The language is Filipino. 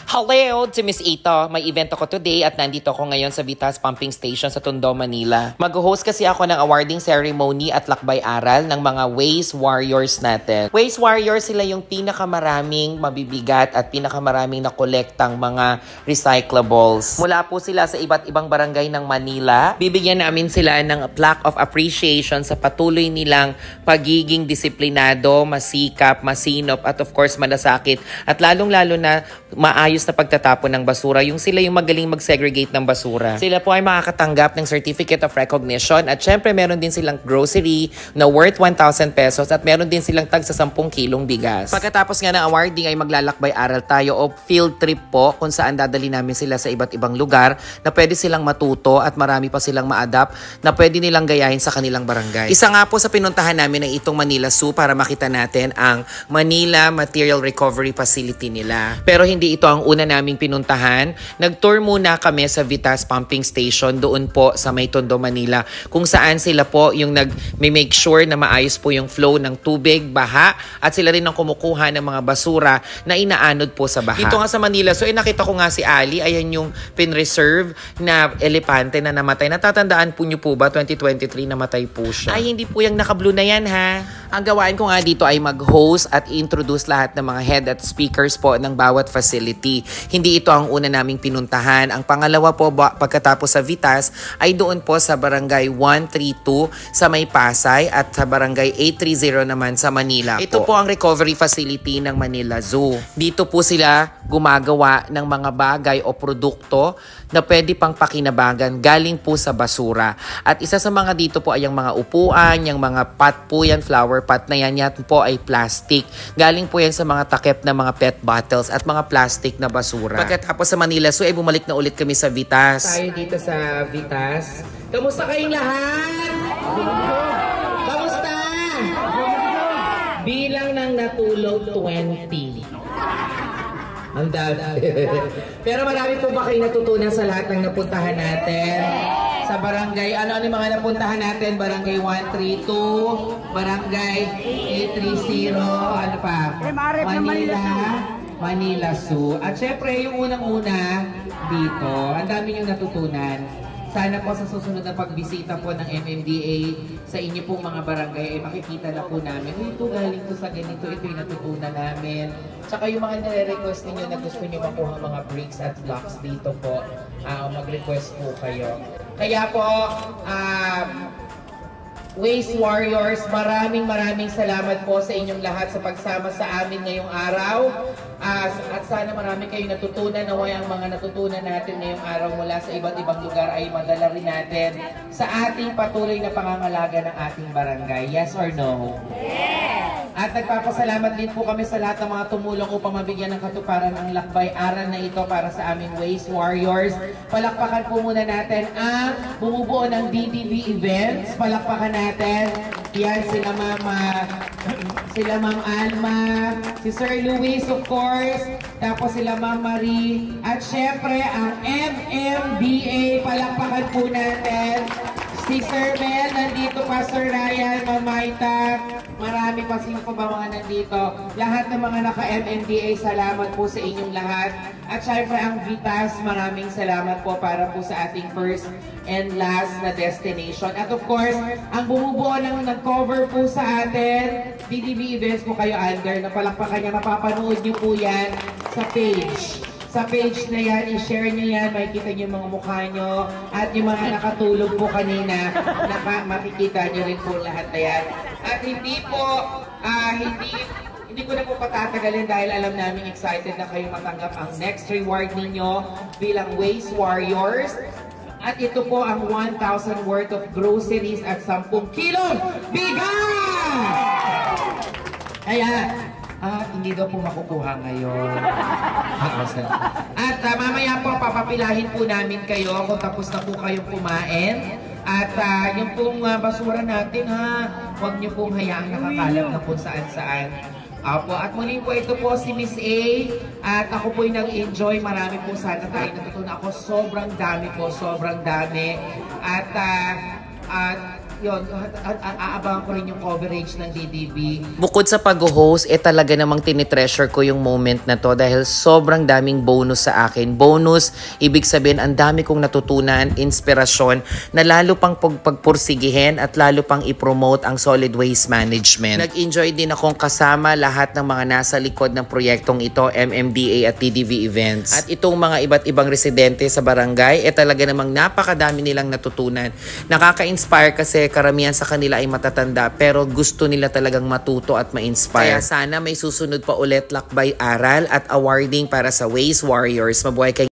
Hello to Miss Ito. May event ako today at nandito ako ngayon sa Vitas Pumping Station sa Tondo, Manila. Mag-host kasi ako ng awarding ceremony at lakbay-aral ng mga Waste Warriors natin. Waste Warriors, sila yung pinakamaraming mabibigat at pinakamaraming nakolektang mga recyclables. Mula po sila sa iba't ibang barangay ng Manila. Bibigyan namin sila ng plaque of appreciation sa patuloy nilang pagiging disiplinado, masikap, masinop at of course malasakit. At lalong-lalo na maayos na pagtatapon ng basura. Yung sila yung magaling mag-segregate ng basura. Sila po ay makakatanggap ng Certificate of Recognition at syempre meron din silang grocery na worth 1,000 pesos at meron din silang tag sa 10 kilong bigas. Pagkatapos nga ng awarding ay maglalakbay-aral tayo o field trip po kung saan dadali namin sila sa iba't ibang lugar na pwede silang matuto at marami pa silang ma-adapt na pwede nilang gayahin sa kanilang barangay. Isa nga po sa pinuntahan namin ay itong Manila Zoo para makita natin ang Manila Material Recovery Facility nila. Pero hindi ito ang una naming pinuntahan. Nag-tour muna kami sa Vitas Pumping Station doon po sa May Tondo, Manila kung saan sila po yung nag-make sure na maayos po yung flow ng tubig, baha at sila rin ang kumukuha ng mga basura na inaanod po sa baha. Dito nga sa Manila, so nakita ko nga si Ali, ayan yung pin-reserve na elepante na namatay. Natatandaan po niyo po ba 2023 namatay po siya? Ay hindi po yung naka-blue na yan ha. Ang gawain ko nga dito ay mag-host at introduce lahat ng mga head at speakers po ng bawat facility. Hindi ito ang una naming pinuntahan. Ang pangalawa po pagkatapos sa Vitas ay doon po sa Barangay 132 sa May Pasay at sa Barangay 830 naman sa Manila po. Ito po ang recovery facility ng Manila Zoo. Dito po sila gumagawa ng mga bagay o produkto na pwede pang pakinabangan galing po sa basura. At isa sa mga dito po ay yung mga upuan, yung mga pot po yan, flower pot na yan po ay plastic. Galing po yan sa mga takip na mga pet bottles at mga plastic na basura. Pagkatapos sa Manila Zoo ay bumalik na ulit kami sa Vitas. Tayo dito sa Vitas. Kamusta kayong lahat? Kamusta? Bilang ng natulog 20. Ang dami. Pero marami po ba kayo natutunan sa lahat ng napuntahan natin? Sa barangay, ano yung mga napuntahan natin? Barangay 132, Barangay 830, ano pa? Manila Zoo. At syempre, yung unang-una dito, ang dami niyong natutunan. Sana po sa susunod na pagbisita po ng MMDA sa inyo pong mga barangay ay makikita na po namin. Ito galing po sa ganito, ito yung natutunan namin. Tsaka yung mga nare-request ninyo na gusto nyo makuha mga bricks at blocks dito po, mag-request po kayo. Kaya po, Waste Warriors, maraming salamat po sa inyong lahat sa pagsama sa amin ngayong araw. At sana marami kayong natutunan, naway ang mga natutunan natin ngayong araw mula sa iba't ibang lugar ay madala rin natin sa ating patuloy na pangangalaga ng ating barangay. Yes or no? Yes! At nagpapasalamat din po kami sa lahat ng mga tumulong upang mabigyan ng katuparan ang lakbay-aral na ito para sa aming Waste Warriors. Palakpakan po muna natin ang bumubuo ng DTV Events. Palakpakan natin. Yan sila Ma'am Alma, si Sir Luis of course, tapos sila Ma'am Marie, at syempre ang MMDA, palakpakan po natin. Si Sir Mel, nandito pa Sir Ryan, Ma'am Maita, marami pa sino pa ba mga nandito. Lahat ng mga naka-MMDA, salamat po sa inyong lahat. At syempre ang Vitas, maraming salamat po para po sa ating first and last na destination. At of course, ang bumubuo ng nag-cover po sa atin, DTV Events po kayo under, na palakpakan niya, mapapanood niyo po yan sa page. Sa page na yan, i-share nyo yan, makikita nyo yung mga mukha nyo, at yung mga nakatulog po kanina, makikita nyo rin po lahat na yan. At hindi po, hindi ko na po patatagalin dahil alam namin excited na kayo matanggap ang next reward ninyo bilang Waste Warriors. At ito po ang 1,000 worth of groceries at 10 kilong bigas! Kaya, hindi daw po makukuha ngayon. At mamaya po, papapilahin po namin kayo kung tapos na po kayong kumain. At yung pong basura natin huwag niyo pong hayaang nakakalat na po saan-saan. Apo, at muli po ito po si Miss A at ako po'y nag-enjoy. Marami po sana tayo natutunan. Ako sobrang dami po, sobrang dami. At yun, aabangan ko rin yung coverage ng DDB. Bukod sa pag-host, talaga namang tinitreasure ko yung moment na to dahil sobrang daming bonus sa akin. Bonus, ibig sabihin, ang dami kong natutunan, inspirasyon, na lalo pang pagpursigihin at lalo pang i-promote ang solid waste management. Nag-enjoy din akong kasama lahat ng mga nasa likod ng proyektong ito, MMDA at TDV Events. At itong mga iba't ibang residente sa barangay, talaga namang napakadami nilang natutunan. Nakaka-inspire kasi karamihan sa kanila ay matatanda pero gusto nila talagang matuto at ma-inspire. Kaya sana may susunod pa ulit lakbay aral at awarding para sa Waste Warriors. Mabuhay kayo.